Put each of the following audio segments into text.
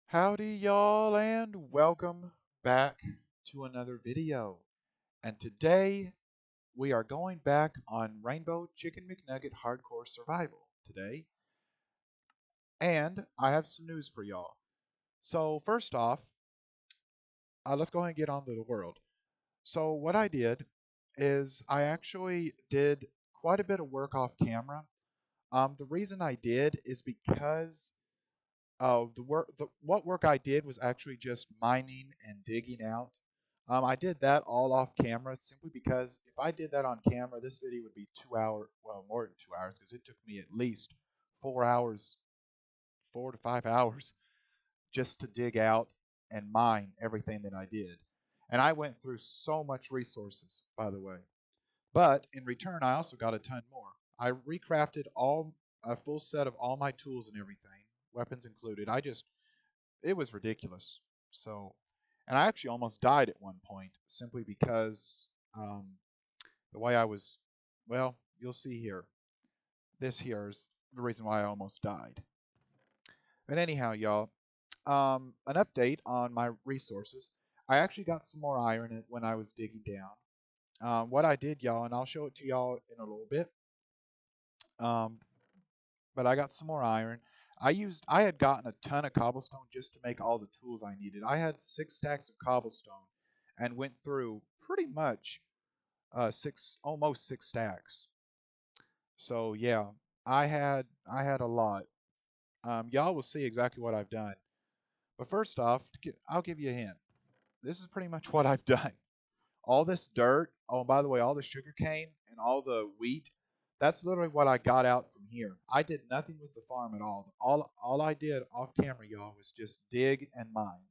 Howdy y'all and welcome back to another video. And today we are going back on Rainbow Chicken McNugget Hardcore Survival today. And I have some news for y'all. So first off, let's go ahead and get on to the world. So what I did is I actually did quite a bit of work off camera. The reason I did is because what work I did was actually just mining and digging out. I did that all off camera simply because if I did that on camera, this video would be 2 hours, well, more than 2 hours, because it took me at least 4 hours, 4 to 5 hours, just to dig out and mine everything that I did. And I went through so much resources, by the way. But in return, I also got a ton more. I recrafted a full set of all my tools and everything, weapons included. It was ridiculous. So, and I actually almost died at one point simply because the way I was, well, you'll see here. This here is the reason why I almost died. But anyhow, y'all, an update on my resources. I actually got some more iron when I was digging down. What I did, y'all, and I'll show it to y'all in a little bit. Um, but I got some more iron. I had gotten a ton of cobblestone just to make all the tools I needed. I had 6 stacks of cobblestone and went through pretty much almost 6 stacks. So yeah, I had a lot. Y'all will see exactly what I've done. But first off, I'll give you a hint. This is pretty much what I've done. All this dirt, oh, and by the way, all the sugar cane and all the wheat, that's literally what I got out from here. I did nothing with the farm at all. All I did off camera, y'all, was just dig and mine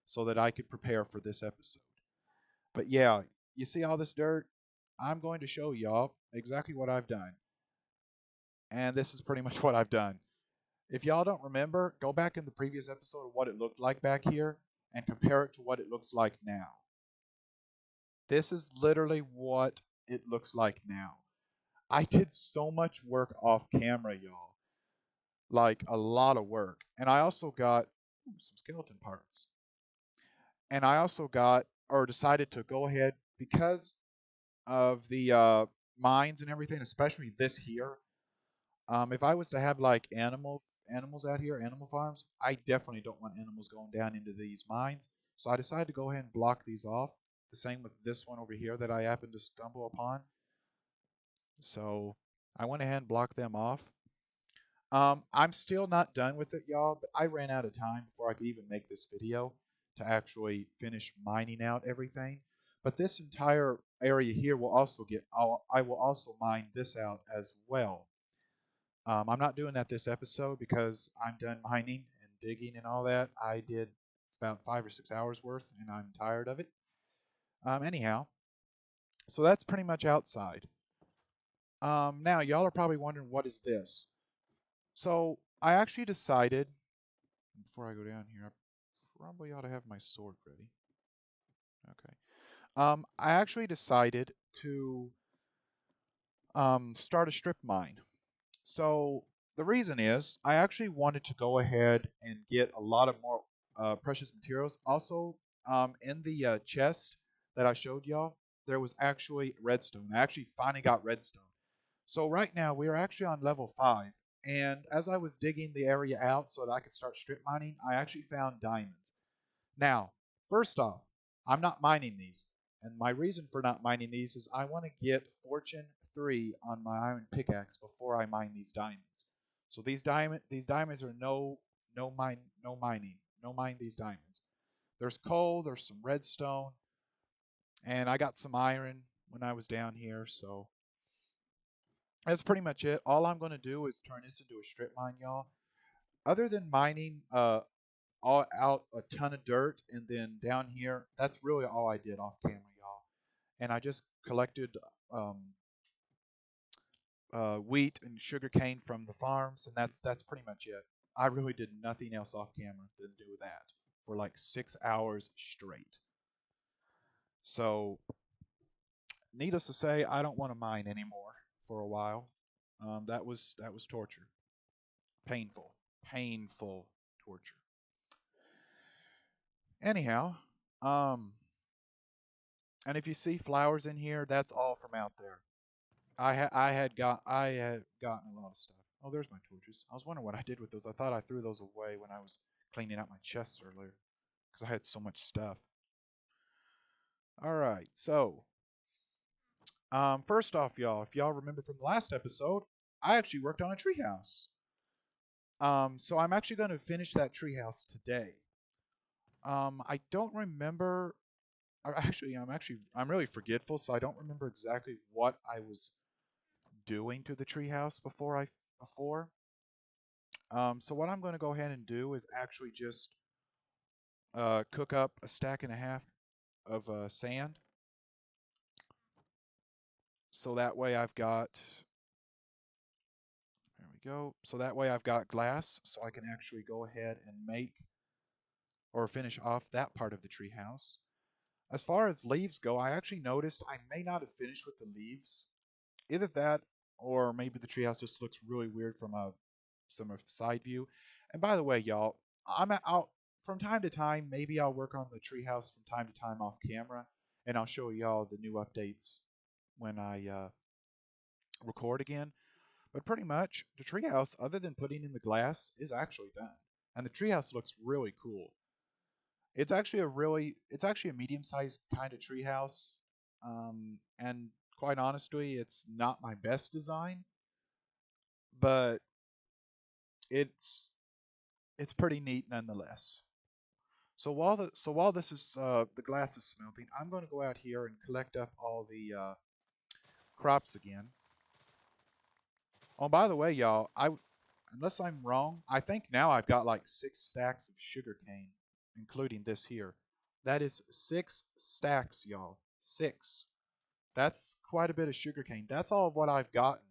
so that I could prepare for this episode. But yeah, you see all this dirt? I'm going to show y'all exactly what I've done. And this is pretty much what I've done. If y'all don't remember, go back in the previous episode of what it looked like back here and compare it to what it looks like now. This is literally what it looks like now. I did so much work off camera, y'all. Like a lot of work. And I also got some skeleton parts. And I also got, or decided to go ahead because of the mines and everything, especially this here. If I was to have like animals out here, animal farms, I definitely don't want animals going down into these mines. So I decided to go ahead and block these off. The same with this one over here that I happened to stumble upon. So I went ahead and blocked them off. I'm still not done with it, y'all, but I ran out of time before I could even make this video to actually finish mining out everything. But this entire area here will also I will also mine this out as well. I'm not doing that this episode because I'm done mining and digging and all that. I did about 5 or 6 hours worth and I'm tired of it. Anyhow, so that's pretty much outside. Now, y'all are probably wondering, what is this? So I actually decided, before I go down here, I probably ought to have my sword ready. Okay. I actually decided to start a strip mine. So the reason is I actually wanted to go ahead and get a lot of more precious materials. Also, in the chest that I showed y'all, there was actually redstone. I actually finally got redstone. So right now we are actually on level 5. And as I was digging the area out so that I could start strip mining, I actually found diamonds. Now, first off, I'm not mining these. And my reason for not mining these is I want to get Fortune 3 on my iron pickaxe before I mine these diamonds. So these diamonds are no mining. No mine these diamonds. There's coal, there's some redstone, and I got some iron when I was down here, so that's pretty much it. All I'm going to do is turn this into a strip mine, y'all. Other than mining all out a ton of dirt and then down here, that's really all I did off camera, y'all. And I just collected um, wheat and sugar cane from the farms, and that's pretty much it. I really did nothing else off camera than do that for like 6 hours straight. So, needless to say, I don't want to mine anymore for a while. That was torture, painful torture. Anyhow, and if you see flowers in here, that's all from out there. I had gotten a lot of stuff. Oh, there's my torches. I was wondering what I did with those. I thought I threw those away when I was cleaning out my chests earlier because I had so much stuff. All right, so first off, y'all, if y'all remember from the last episode, I actually worked on a treehouse. So I'm actually going to finish that treehouse today. I don't remember. I'm really forgetful, so I don't remember exactly what I was doing to the treehouse before. So what I'm going to go ahead and do is actually just cook up a stack and a half of sand. So that way I've got, there we go. So that way I've got glass, so I can actually go ahead and make or finish off that part of the treehouse. As far as leaves go, I actually noticed I may not have finished with the leaves. Either that, or maybe the treehouse just looks really weird from a side view. And by the way, y'all, I'll from time to time, maybe I'll work on the treehouse from time to time off camera, and I'll show y'all the new updates when I record again. But pretty much, the treehouse, other than putting in the glass, is actually done, and the treehouse looks really cool. It's actually a medium-sized kind of treehouse, and quite honestly, it's not my best design, but it's it's pretty neat nonetheless. So while this is the glass is smelting, I'm going to go out here and collect up all the crops again. Oh, by the way, y'all, unless I'm wrong, I think now I've got like 6 stacks of sugar cane, including this here. That is 6 stacks, y'all. 6. That's quite a bit of sugar cane. That's all of what I've gotten.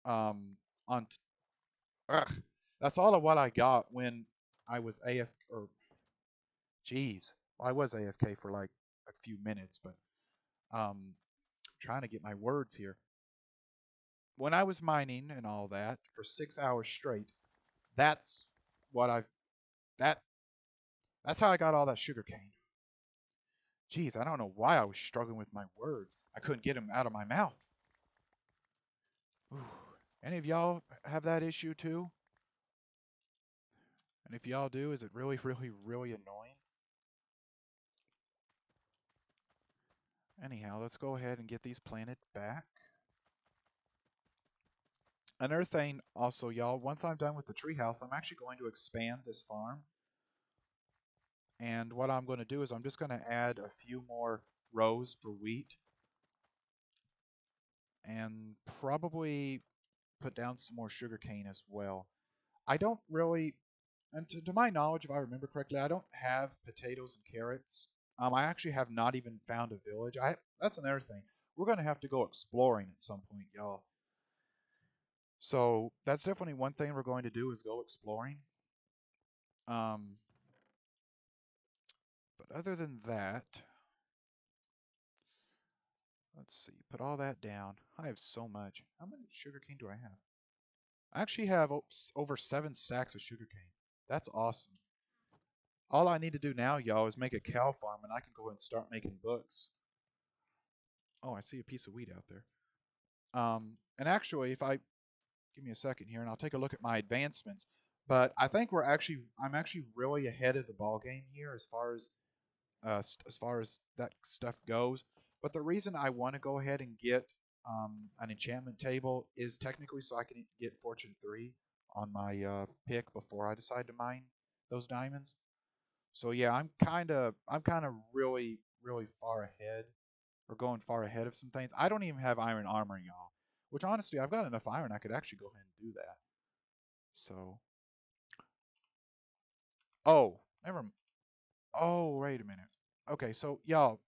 On ugh, that's all of what I got when I was AF or geez, I was AFK for like a few minutes, but trying to get my words here. When I was mining and all that for 6 hours straight, that's what I've that that's how I got all that sugar cane. Geez, I don't know why I was struggling with my words. I couldn't get them out of my mouth. Ooh. Any of y'all have that issue too? And if y'all do, is it really, really, really annoying? Anyhow, let's go ahead and get these planted back. Another thing also, y'all, once I'm done with the treehouse, I'm actually going to expand this farm. And what I'm going to do is I'm just going to add a few more rows for wheat and probably put down some more sugarcane as well. I don't really, and to my knowledge, if I remember correctly, I don't have potatoes and carrots. I actually have not even found a village. That's another thing. We're going to have to go exploring at some point, y'all. So that's definitely one thing we're going to do is go exploring. Um, but other than that, let's see. Put all that down. I have so much. How much sugarcane do I have? I actually have over 7 stacks of sugarcane. That's awesome. All I need to do now, y'all, is make a cow farm, and I can go and start making books. Oh, I see a piece of wheat out there. And actually, if I give me a second here, and I'll take a look at my advancements. But I think I'm actually really ahead of the ball game here as far as that stuff goes. But the reason I want to go ahead and get an enchantment table is technically so I can get Fortune 3 on my pick before I decide to mine those diamonds. So yeah, I'm kind of really far ahead or going far ahead of some things. I don't even have iron armor, y'all. Which honestly, I've got enough iron I could actually go ahead and do that. So, oh, never. Oh, wait a minute. Okay, so y'all,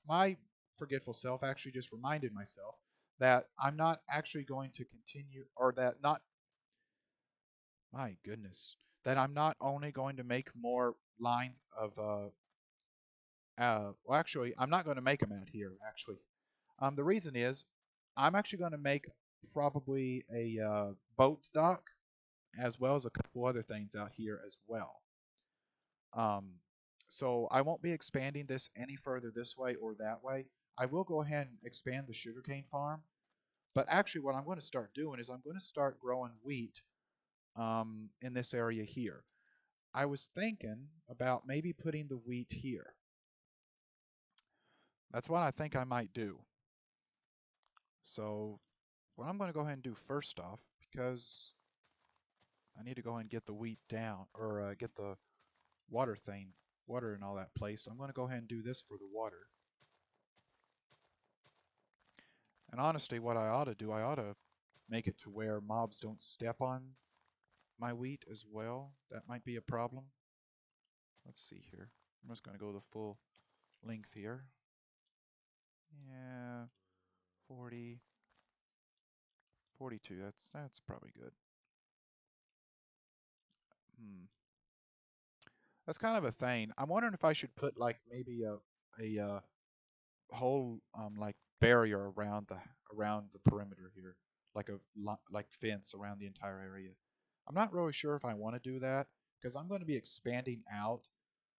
my forgetful self actually just reminded myself that I'm not actually going to continue, or that not, my goodness, that I'm not only going to make more lines of, well, actually, I'm not going to make them out here, actually. The reason is I'm actually going to make probably a boat dock as well as a couple other things out here as well. Um, So I won't be expanding this any further this way or that way. I will go ahead and expand the sugarcane farm, but actually what I'm going to start doing is I'm going to start growing wheat in this area here. I was thinking about maybe putting the wheat here. That's what I think I might do. So what I'm going to go ahead and do first off, because I need to go ahead and get the wheat down, or get the water and all that placed. I'm going to go ahead and do this for the water. And honestly, what I ought to do, I ought to make it to where mobs don't step on my wheat as well. That might be a problem. Let's see here. I'm just going to go the full length here. Yeah, 40, 42. That's probably good. That's kind of a thing. I'm wondering if I should put like maybe a whole like barrier around the perimeter here, like a like fence around the entire area. I'm not really sure if I want to do that because I'm going to be expanding out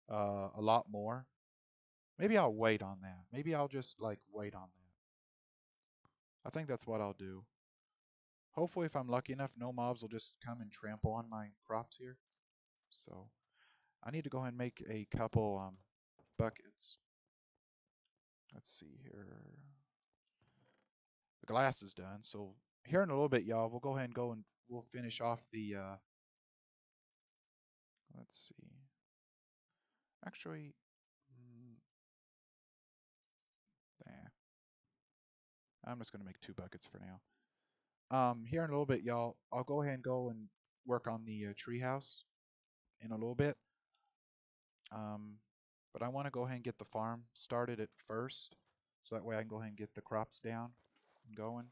a lot more. Maybe I'll wait on that. Maybe I'll just like wait on that. I think that's what I'll do. Hopefully, if I'm lucky enough, no mobs will just come and trample on my crops here. So I need to go ahead and make a couple buckets. Let's see here. The glass is done. So here in a little bit, y'all, we'll go ahead and we'll finish off the. Let's see. Actually, nah. I'm just gonna make 2 buckets for now. Here in a little bit, y'all, I'll go ahead and go and work on the tree house in a little bit. Um, but I want to go ahead and get the farm started at first, so that way I can go ahead and get the crops down and going.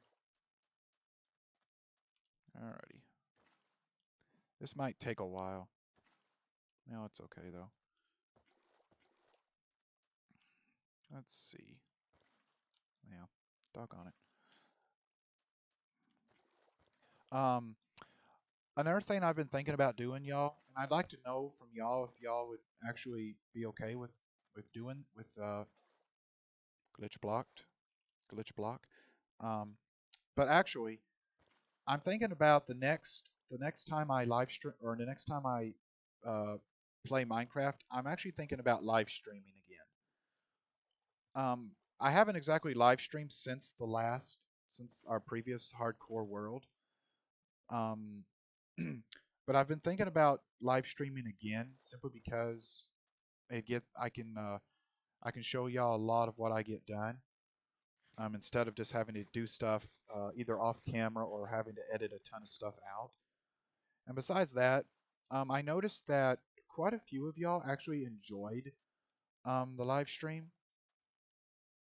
Alrighty. This might take a while. No, it's okay though. Let's see. Yeah, doggone it. Another thing I've been thinking about doing, y'all, and I'd like to know from y'all if y'all would actually be okay with doing with glitch block. Um, but actually, I'm thinking about the next time I live stream or the next time I play Minecraft. I'm actually thinking about live streaming again. I haven't exactly live streamed since our previous hardcore world. Um, but I've been thinking about live streaming again simply because I can show y'all a lot of what I get done. Instead of just having to do stuff either off camera or having to edit a ton of stuff out. And besides that, I noticed that quite a few of y'all actually enjoyed the live stream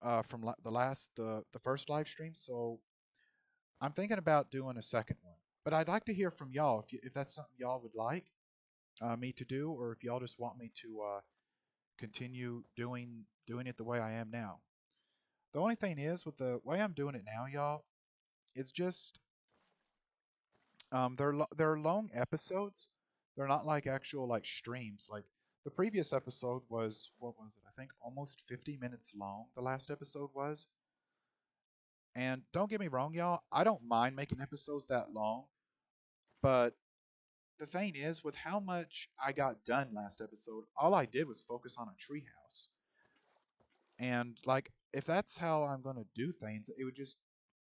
from the first live stream. So I'm thinking about doing a second one. But I'd like to hear from y'all if that's something y'all would like me to do, or if y'all just want me to continue doing it the way I am now. The only thing is with the way I'm doing it now, y'all, it's just they're long episodes. They're not like actual like streams. Like the previous episode was what was it? I think almost 50 minutes long. The last episode was. And don't get me wrong, y'all. I don't mind making episodes that long, but the thing is, with how much I got done last episode, all I did was focus on a treehouse. And like, if that's how I'm gonna do things, it would just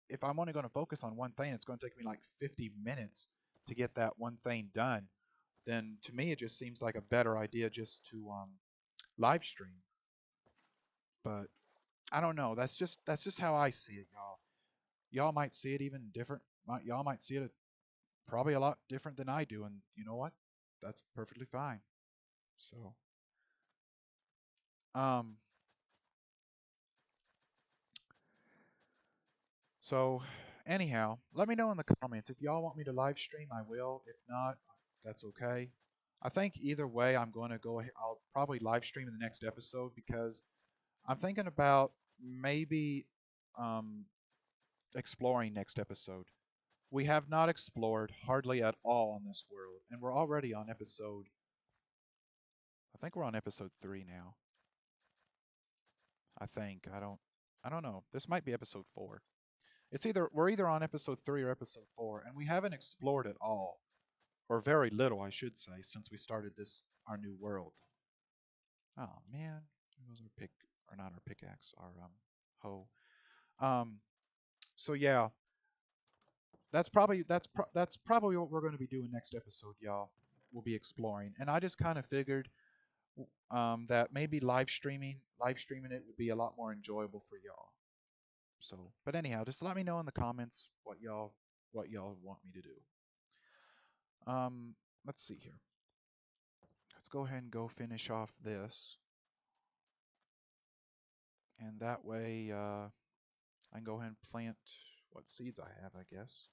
if I'm only gonna focus on one thing, it's gonna take me like 50 minutes to get that one thing done. Then to me, it just seems like a better idea just to live stream. But I don't know. That's just how I see it, y'all. Y'all might see it even different. Y'all might see it probably a lot different than I do, and you know what? That's perfectly fine. So, um, so anyhow, let me know in the comments if y'all want me to live stream. I will. If not, that's okay. I think either way, I'm going to go ahead. I'll probably live stream in the next episode because I'm thinking about maybe um, exploring next episode. We have not explored hardly at all on this world, and we're already on episode, I think we're on episode 3 now. I think. I don't know. This might be episode 4. We're either on episode 3 or episode 4, and we haven't explored it all, or very little, I should say, since we started our new world. Oh man, it was our pick, or not our pickaxe, our hoe. Um, so yeah, that's probably what we're going to be doing next episode, y'all. We'll be exploring, and I just kind of figured that maybe live streaming it would be a lot more enjoyable for y'all. So, but anyhow, just let me know in the comments what y'all want me to do. Let's see here. Let's go ahead and go finish off this, and that way I can go ahead and plant what seeds I have, I guess.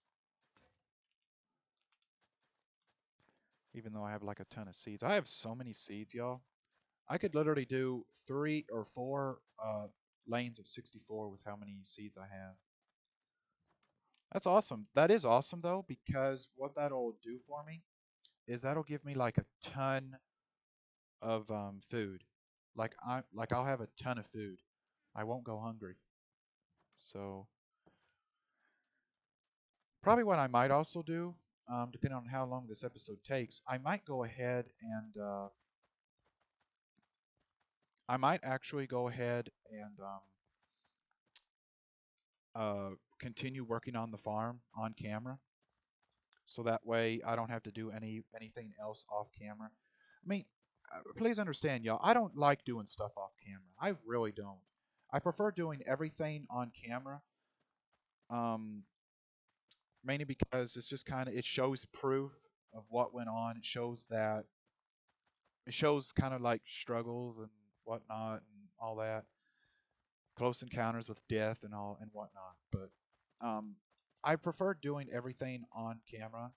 Even though I have like a ton of seeds, I have so many seeds, y'all. I could literally do 3 or 4 lanes of 64 with how many seeds I have. That's awesome. That is awesome though, because what that'll do for me is that'll give me like a ton of food. I'll have a ton of food. I won't go hungry. So probably what I might also do, depending on how long this episode takes, I might go ahead and I might actually go ahead and continue working on the farm on camera, so that way I don't have to do anything else off camera. I mean, please understand, y'all. I don't like doing stuff off camera. I really don't. I prefer doing everything on camera, um, mainly because it's just it shows proof of what went on. It shows kind of like struggles and whatnot and all that, close encounters with death and all and whatnot. But I prefer doing everything on camera.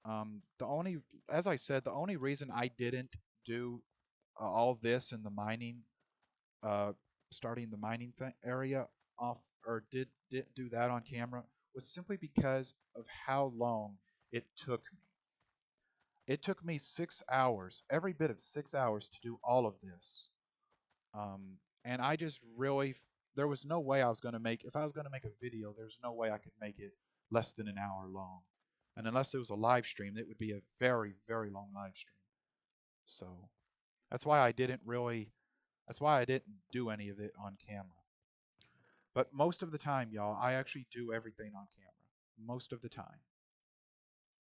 The only, as I said, the only reason I didn't do all this in the mining, uh, starting the mining area off, or didn't do that on camera, was simply because of how long it took me. It took me 6 hours, every bit of 6 hours, to do all of this. And I just really, there was no way I was going to make, if I was going to make a video, there's no way I could make it less than an hour long. And unless it was a live stream, it would be a very, very long live stream. So that's why that's why I didn't do any of it on camera. But most of the time, y'all, I actually do everything on camera. Most of the time.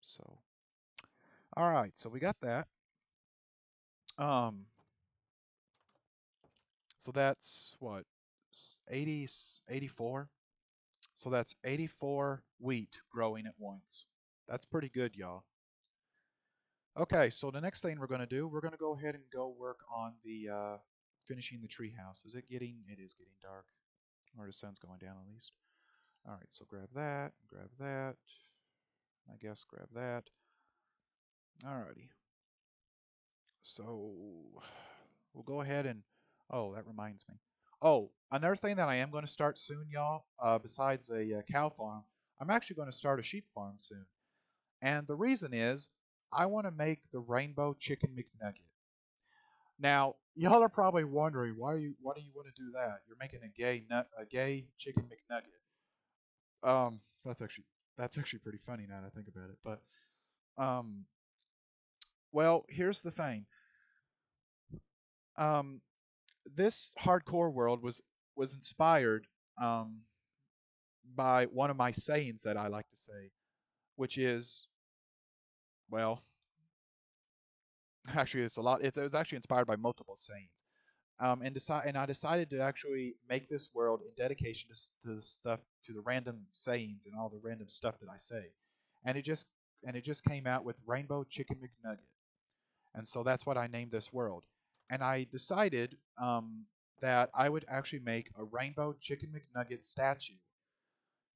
So, all right, so we got that. Um, so that's what, 80, 84? So that's 84 wheat growing at once. That's pretty good, y'all. Okay, so the next thing we're going to do, we're going to go ahead and go work on the finishing the tree house. Is it getting? It is getting dark, or the sun's going down at least. All right, so grab that, I guess grab that. Alrighty. So we'll go ahead and, oh, that reminds me. Oh, another thing that I am going to start soon, y'all, besides a cow farm, I'm actually going to start a sheep farm soon. And the reason is I want to make the rainbow chicken McNugget. Now, y'all are probably wondering why do you want to do that? You're making a gay chicken McNugget. That's actually pretty funny now that I think about it. But um, well, here's the thing. Um, this hardcore world was inspired by one of my sayings that I like to say, which is, well, actually it's a lot. It was actually inspired by multiple sayings. And I decided to actually make this world in dedication to the stuff, to the random sayings and all the random stuff that I say, and it just came out with Rainbow Chicken McNugget, and so that's what I named this world. And I decided that I would actually make a Rainbow Chicken McNugget statue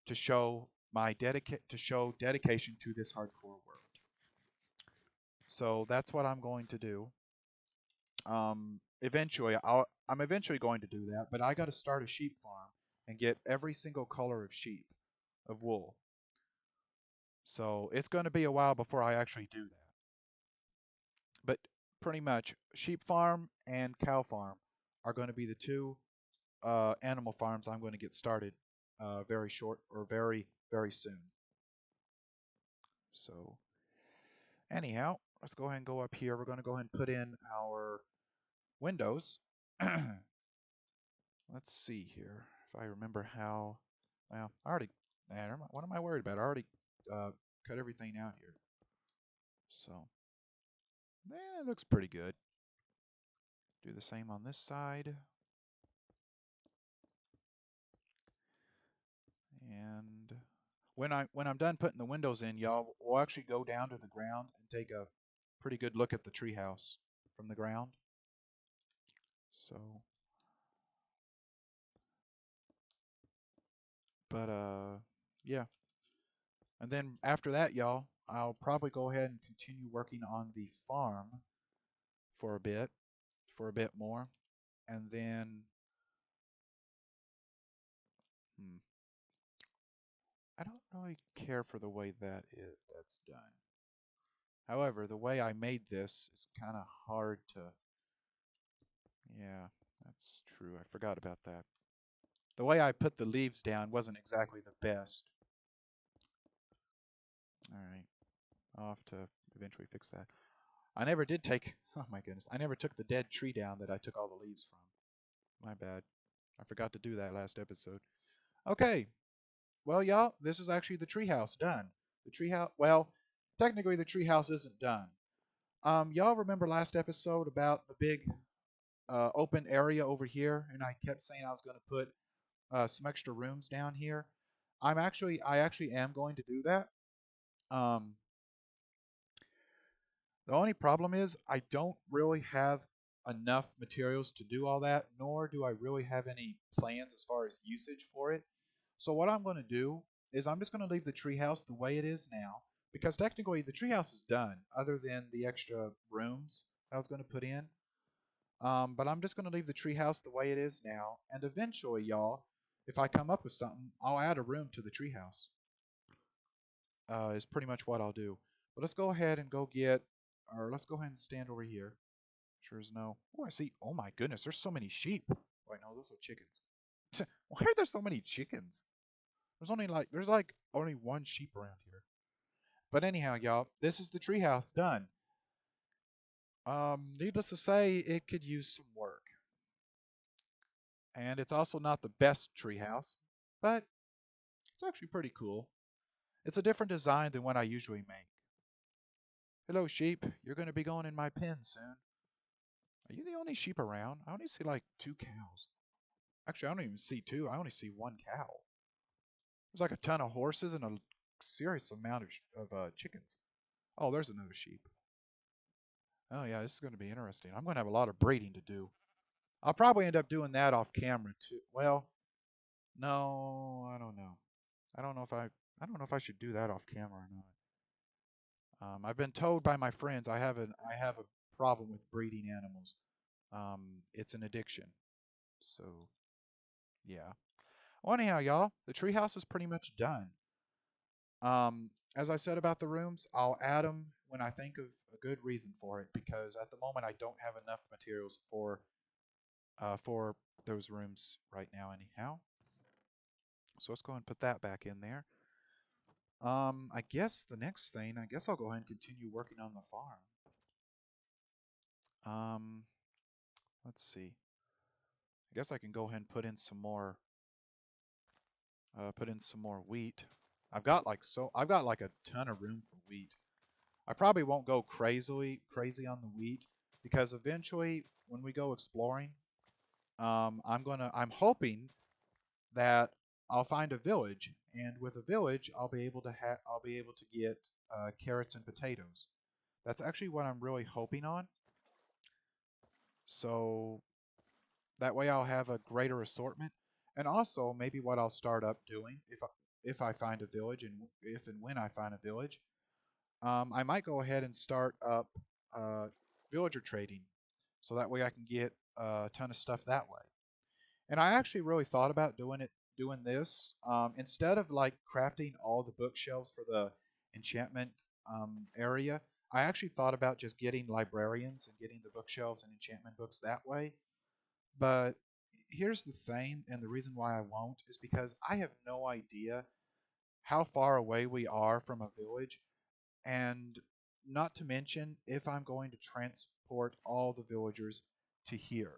to show to show dedication to this hardcore world. So that's what I'm going to do. Eventually, I'm eventually going to do that, but I got to start a sheep farm and get every single color of sheep, of wool. So it's going to be a while before I actually do that. But pretty much sheep farm and cow farm are going to be the two animal farms I'm going to get started very short or very soon. So anyhow, let's go ahead and go up here. We're going to go ahead and put in our windows. Let's see here if I remember how. Well, I already. Man, what am I worried about? I already cut everything out here. So, it looks pretty good. Do the same on this side. And when I'm done putting the windows in, y'all, we'll actually go down to the ground and take a pretty good look at the treehouse from the ground. So, but yeah. And then after that, y'all, I'll probably go ahead and continue working on the farm for a bit more, and then hmm, I don't really care for the way that's done. However, the way I made this is kind of hard to. Yeah, that's true. I forgot about that. The way I put the leaves down wasn't exactly the best. All right, I'll have to eventually fix that. I never did take. Oh my goodness, I never took the dead tree down that I took all the leaves from. My bad. I forgot to do that last episode. Okay, well, y'all, this is actually the treehouse done. The treehouse. Well, technically, the treehouse isn't done. Y'all remember last episode about the big open area over here, and I kept saying I was going to put some extra rooms down here. I actually am going to do that. Um, the only problem is I don't really have enough materials to do all that, nor do I really have any plans as far as usage for it. So what I'm going to do is I'm just going to leave the treehouse the way it is now, because technically the treehouse is done, other than the extra rooms I was going to put in. But I'm just going to leave the treehouse the way it is now, and eventually, y'all, if I come up with something, I'll add a room to the treehouse. Is pretty much what I'll do. But let's go ahead and go get, or let's go ahead and stand over here. Sure as no. Oh, I see. Oh my goodness, there's so many sheep. Wait, no, those are chickens. Why are there so many chickens? There's like only one sheep around here. But anyhow, y'all, this is the treehouse done. Needless to say, it could use some work. And it's also not the best treehouse, but it's actually pretty cool. It's a different design than what I usually make. Hello, sheep. You're going to be going in my pen soon. Are you the only sheep around? I only see like 2 cows. Actually, I don't even see two. I only see 1 cow. There's like a ton of horses and a serious amount of chickens. Oh, there's another sheep. Oh yeah, this is going to be interesting. I'm going to have a lot of breeding to do. I'll probably end up doing that off camera too. Well, no, I don't know. I don't know if I should do that off camera or not. I've been told by my friends I have a problem with breeding animals. It's an addiction. So yeah. Well, anyhow, y'all, the treehouse is pretty much done. As I said about the rooms, I'll add them when I think of a good reason for it, because at the moment I don't have enough materials for those rooms right now. Anyhow, so let's go ahead and put that back in there. I guess the next thing, I guess I'll go ahead and continue working on the farm. Um, let's see. I guess I can go ahead and put in some more wheat. I've got like a ton of room for wheat. I probably won't go crazy on the wheat, because eventually when we go exploring, I'm hoping that I'll find a village, and with a village I'll be able to get carrots and potatoes. That's actually what I'm really hoping on. So that way I'll have a greater assortment, and also maybe what I'll start up doing if I find a village, and if and when I find a village, I might go ahead and start up villager trading, so that way I can get a ton of stuff that way. And I actually really thought about doing this instead of like crafting all the bookshelves for the enchantment area. I actually thought about just getting librarians and getting the bookshelves and enchantment books that way. But here's the thing, and the reason why I won't is because I have no idea how far away we are from a village, and not to mention if I'm going to transport all the villagers to here.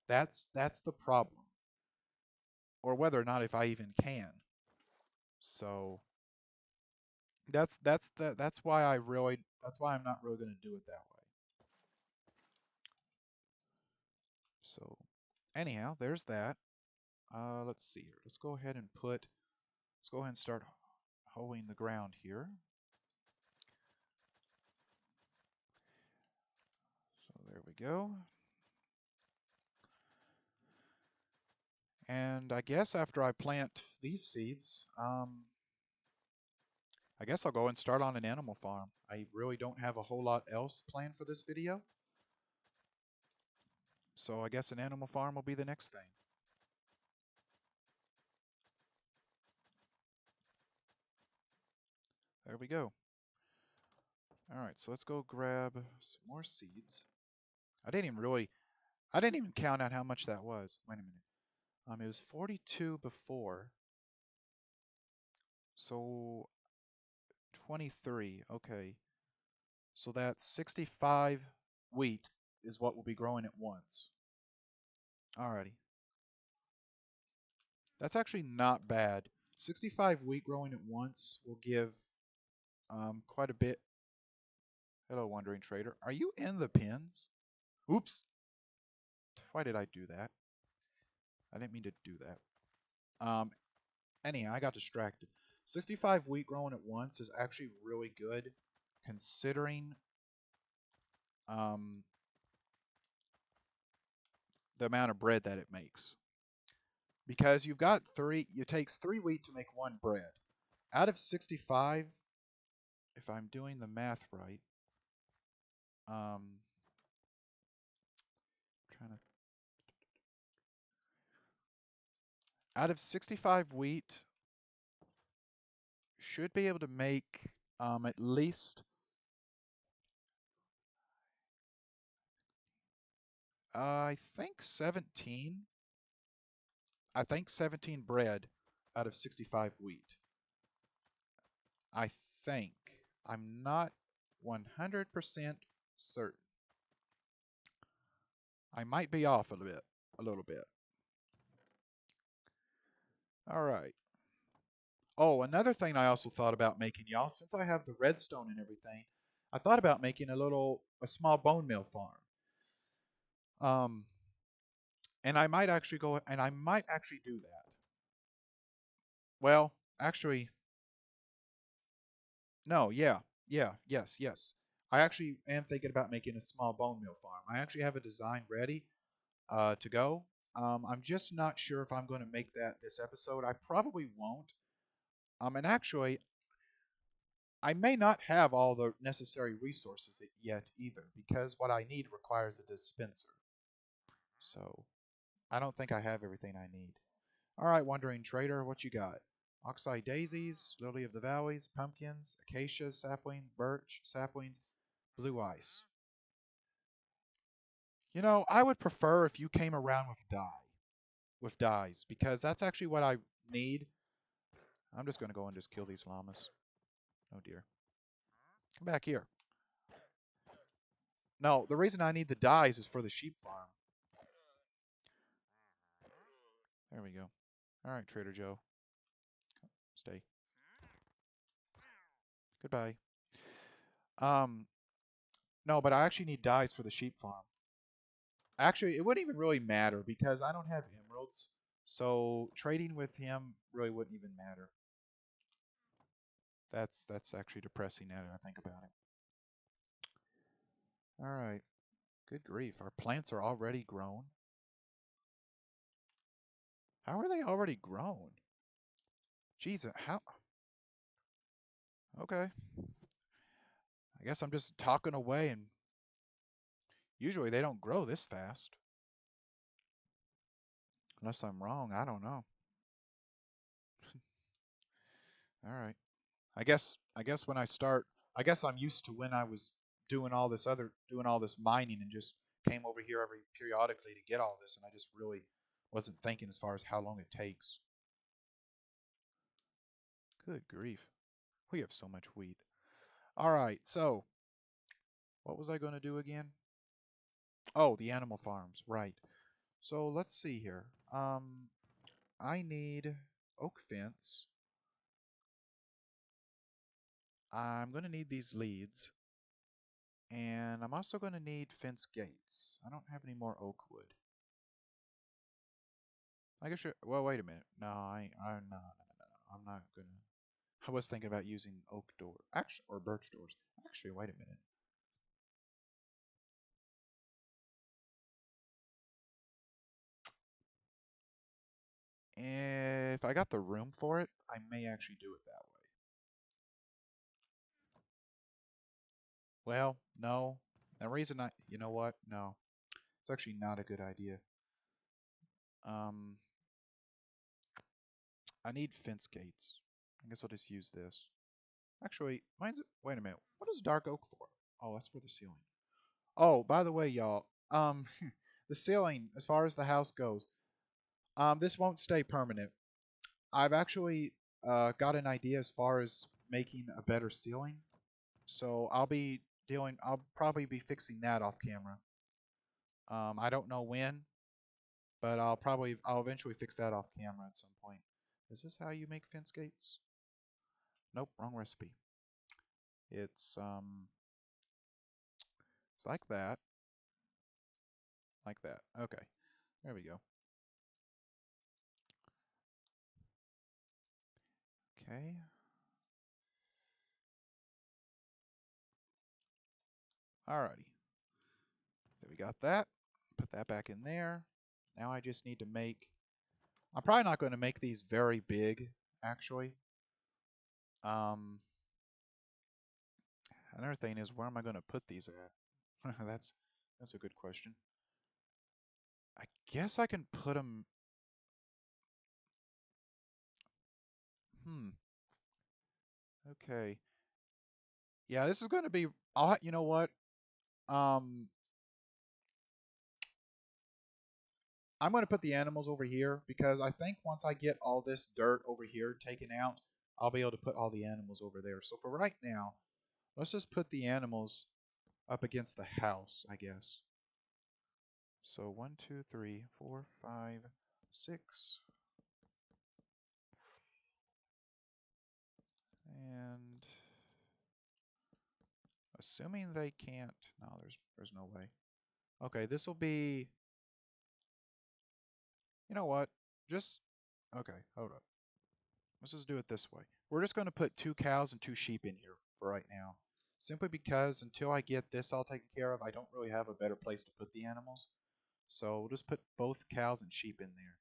That's the problem, or whether or not if I even can. So that's why I'm not really going to do it that way. So anyhow, there's that. Let's see here. Let's go ahead and start hoeing the ground here. So there we go. And I guess after I plant these seeds, I guess I'll go and start on an animal farm. I really don't have a whole lot else planned for this video. So I guess an animal farm will be the next thing. There we go. All right, so let's go grab some more seeds. I didn't even count out how much that was. Wait a minute. It was 42 before. So 23. Okay. So that's 65 wheat is what will be growing at once. Alrighty. That's actually not bad. 65 wheat growing at once will give quite a bit. Hello, Wandering Trader. Are you in the pins? Oops. Why did I do that? I didn't mean to do that. Anyhow, I got distracted. 65 wheat growing at once is actually really good considering um, the amount of bread that it makes. Because it takes 3 wheat to make 1 bread. Out of 65, if I'm doing the math right, trying to, out of 65 wheat, should be able to make at least, I think 17. I think 17 bread out of 65 wheat. I think. I'm not 100% certain. I might be off a little bit. All right. Oh, another thing I also thought about making, y'all, since I have the redstone and everything, I thought about making a small bone meal farm. Um, and I might actually do that. Well, actually, no, yes. I actually am thinking about making a small bone meal farm. I actually have a design ready to go. I'm just not sure if I'm going to make that this episode. I probably won't. And actually, I may not have all the necessary resources yet either, because what I need requires a dispenser. So I don't think I have everything I need. All right, Wandering Trader, what you got? Oxeye daisies, lily of the valleys, pumpkins, acacia sapling, birch saplings, blue ice. You know, I would prefer if you came around with dyes, because that's actually what I need. I'm just going to go and just kill these llamas. Oh dear. Come back here. No, the reason I need the dyes is for the sheep farm. There we go. All right, Trader Joe. Stay. Goodbye. Um, no, but I actually need dyes for the sheep farm. Actually, it wouldn't even really matter because I don't have emeralds, so trading with him really wouldn't even matter. That's actually depressing now that I think about it. All right. Good grief, our plants are already grown. How are they already grown? Jeez, how? Okay. I guess I'm just talking away, and usually they don't grow this fast. Unless I'm wrong, I don't know. All right. I guess when I start I guess I'm used to when I was doing all this mining and just came over here every periodically to get all this, and I just really wasn't thinking as far as how long it takes. Good grief. We have so much wheat. All right, so what was I going to do again? Oh, the animal farms, right. So let's see here. I need oak fence. I'm going to need these leads. And I'm also going to need fence gates. I don't have any more oak wood. I guess well, wait a minute. No, no, I'm not going to. I was thinking about using oak door, actually, or birch doors. Actually, wait a minute. If I got the room for it, I may actually do it that way. Well, no. The reason you know what? No, it's actually not a good idea. Um, I need fence gates. I guess I'll just use this. Actually, wait a minute. What is dark oak for? Oh, that's for the ceiling. Oh, by the way, y'all, the ceiling, as far as the house goes, this won't stay permanent. I've actually got an idea as far as making a better ceiling. So I'll probably be fixing that off camera. I don't know when, but I'll eventually fix that off camera at some point. Is this how you make fence gates? Nope, wrong recipe. It's like that. Okay, there we go. Okay, alrighty. So we got that. Put that back in there. Now I just need to make. I'm probably not going to make these very big, actually. Um, Another thing is, where am I going to put these at? That's a good question. I guess I can put them. Hmm. Okay. Yeah, this is going to be. You know what? Um, I'm going to put the animals over here because I think once I get all this dirt over here taken out, I'll be able to put all the animals over there. So for right now, let's just put the animals up against the house, I guess. So 1, 2, 3, 4, 5, 6. And assuming they can't, no, there's no way. Okay, this will be, you know what? Just, okay, hold up. Let's just do it this way. We're just going to put 2 cows and 2 sheep in here for right now. Simply because until I get this all taken care of, I don't really have a better place to put the animals. So we'll just put both cows and sheep in there.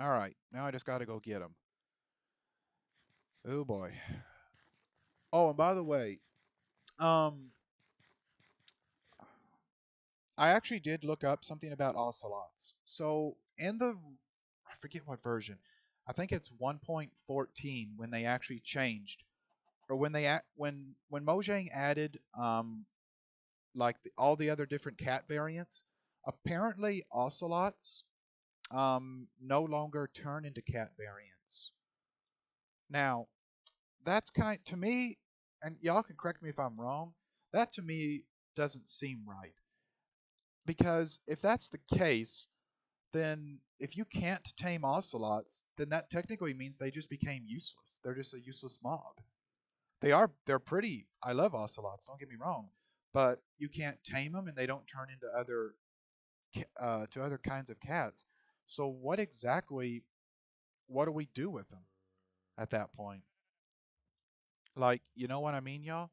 All right, now I just got to go get them. Oh boy. Oh, and by the way, um, I actually did look up something about ocelots. So in I forget what version. I think it's 1.14 when they actually changed, or when Mojang added like all the other different cat variants. Apparently, ocelots no longer turn into cat variants. Now, that's kind to me, and y'all can correct me if I'm wrong. That to me doesn't seem right because if that's the case, then if you can't tame ocelots, then that technically means they just became useless. They're just a useless mob. They're pretty. I love ocelots. Don't get me wrong, but you can't tame them, and they don't turn into other kinds of cats. So what do we do with them at that point? Like, you know what I mean, y'all?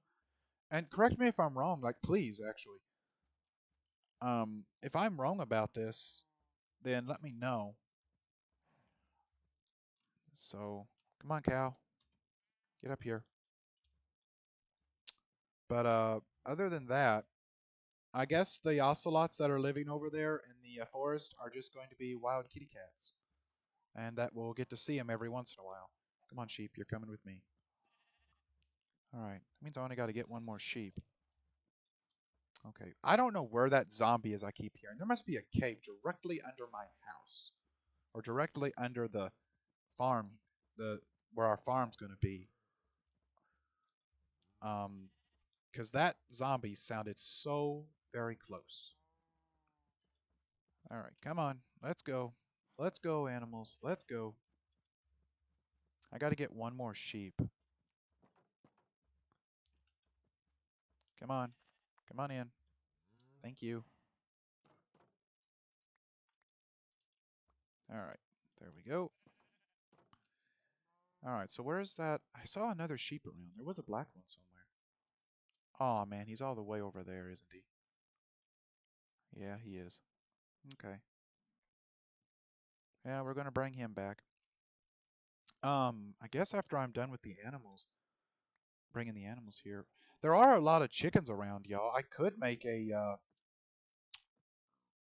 And correct me if I'm wrong. Like, please, actually, if I'm wrong about this, then let me know. So, come on, cow, get up here. But other than that, I guess the ocelots that are living over there in the forest are just going to be wild kitty cats, and that we'll get to see them every once in a while. Come on, sheep, you're coming with me. All right. That means I only got to get one more sheep. Okay. I don't know where that zombie is I keep hearing. There must be a cave directly under my house. Or directly under the farm, where our farm's going to be. Because that zombie sounded so very close. All right, come on. Let's go. Let's go, animals. Let's go. I got to get one more sheep. Come on. Come on in. Thank you. All right. There we go. All right, so where's that? I saw another sheep around. There was a black one somewhere. Oh, man, he's all the way over there, isn't he? Yeah, he is. Okay. Yeah, we're going to bring him back. I guess after I'm done with the animals, bringing the animals here, there are a lot of chickens around, y'all. I could make a,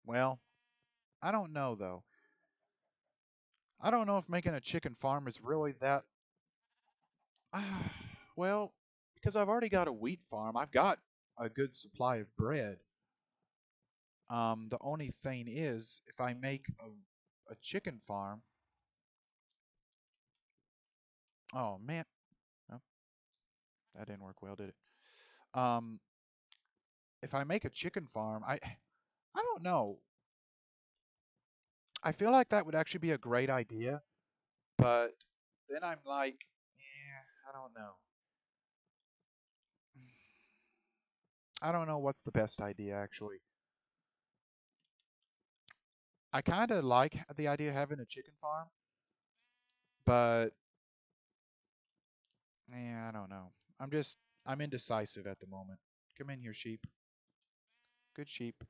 well, I don't know, though. I don't know if making a chicken farm is really that, well, because I've already got a wheat farm. I've got a good supply of bread. The only thing is, if I make a chicken farm, oh man, oh, that didn't work well, did it? Um, if I make a chicken farm, I don't know. I feel like that would actually be a great idea, but then I'm like, yeah, I don't know. I don't know what's the best idea actually. I kind of like the idea of having a chicken farm, but yeah, I don't know. I'm indecisive at the moment. Come in here, sheep. Good sheep.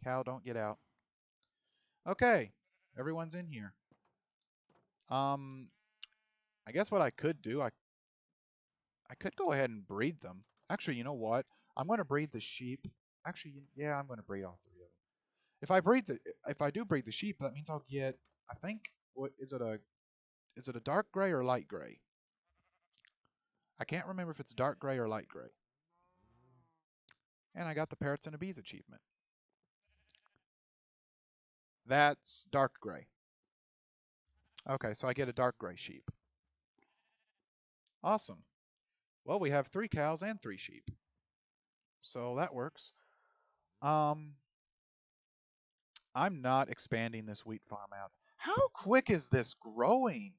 Cow, don't get out. Okay, everyone's in here. Um, I guess what I could do, I could go ahead and breed them. Actually, you know what? I'm going to breed the sheep. Actually, yeah, I'm going to breed all three of them. If I do breed the sheep, that means I'll get. I think what is it a dark gray or light gray? I can't remember if it's dark gray or light gray. And I got the parrots and the bees achievement. That's dark gray. Okay, so I get a dark gray sheep. Awesome. Well, we have 3 cows and 3 sheep, so that works. Um, I'm not expanding this wheat farm out. How quick is this growing?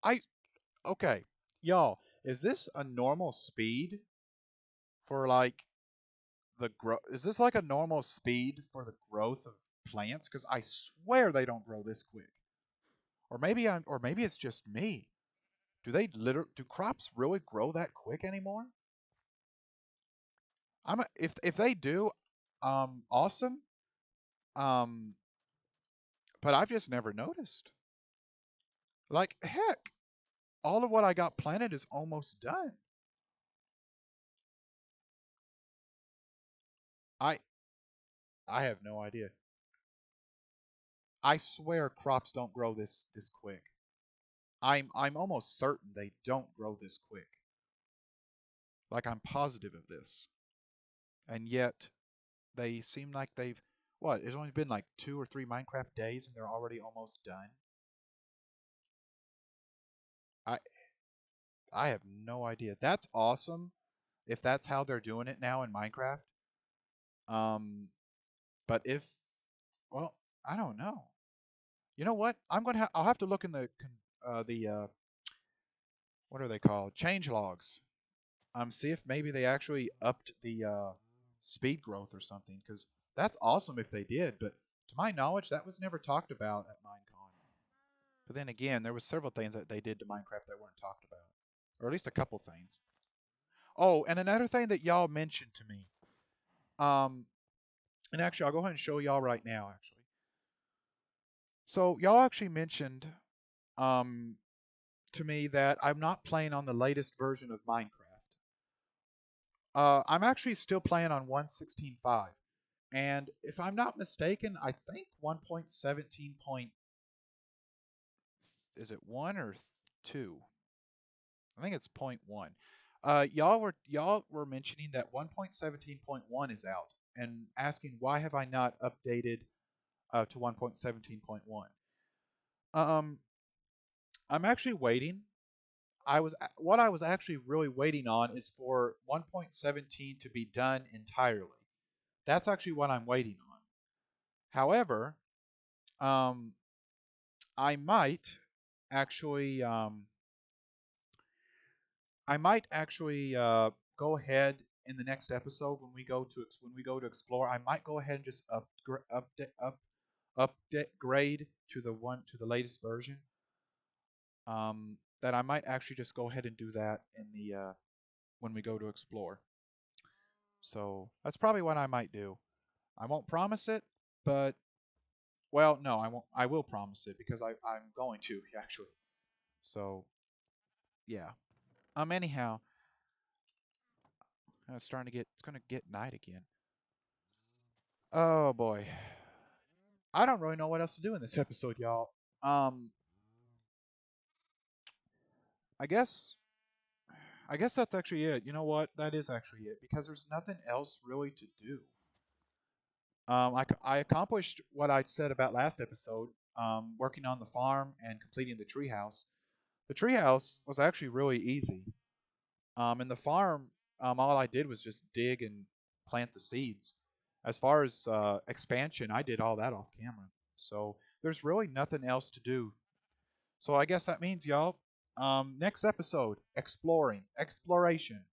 I okay, y'all. Is this a normal speed for like the grow? Is this like a normal speed for the growth of plants? Because I swear they don't grow this quick. Or maybe it's just me. Do crops really grow that quick anymore? If they do, awesome. Um, but I've just never noticed. Like heck, all of what I got planted is almost done. I I have no idea. I swear crops don't grow this quick. I'm almost certain they don't grow this quick. Like I'm positive of this. And yet they seem like they've what? It's only been like 2 or 3 Minecraft days and they're already almost done. I I have no idea. That's awesome if that's how they're doing it now in Minecraft. Um, but if well, I don't know. You know what? I'll have to look in the what are they called? Change logs. See if maybe they actually upped the speed growth or something because that's awesome if they did. But to my knowledge, that was never talked about at Minecon. But then again, there was several things that they did to Minecraft that weren't talked about, or at least a couple things. Oh, and another thing that y'all mentioned to me. Um, and actually, I'll go ahead and show y'all right now. Actually, so y'all actually mentioned um to me that I'm not playing on the latest version of Minecraft. I'm actually still playing on 1.16.5. And if I'm not mistaken, I think 1.17 point is it 1 or 2? I think it's point one. Y'all were mentioning that 1.17.1 is out and asking why have I not updated to 1.17.1. Um, I'm actually waiting. What I was actually really waiting on is for 1.17 to be done entirely. That's actually what I'm waiting on. However, um, I might actually go ahead in the next episode when we go to explore. I might go ahead and just upgrade to the latest version. That I might actually just go ahead and do that in the when we go to explore. So that's probably what I might do. I won't promise it, but well, no, I won't. I will promise it because I'm going to actually. So yeah. Anyhow, it's going to get night again. Oh boy. I don't really know what else to do in this episode, y'all. Um, I guess I guess that's actually it. You know what? That is actually it because there's nothing else really to do. I accomplished what I said about last episode, working on the farm and completing the treehouse. The treehouse was actually really easy. In the farm, all I did was just dig and plant the seeds. As far as expansion, I did all that off camera. So there's really nothing else to do. So I guess that means, y'all, next episode, exploration.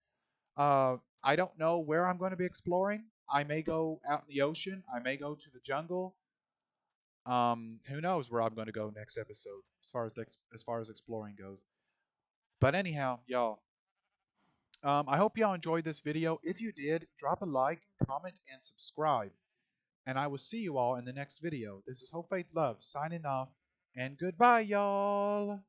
I don't know where I'm going to be exploring. I may go out in the ocean. I may go to the jungle. Who knows where I'm going to go next episode as far as exploring goes. But anyhow, y'all, I hope y'all enjoyed this video. If you did, drop a like, comment, and subscribe. And I will see you all in the next video. This is Hope Faith Love signing off, and goodbye, y'all.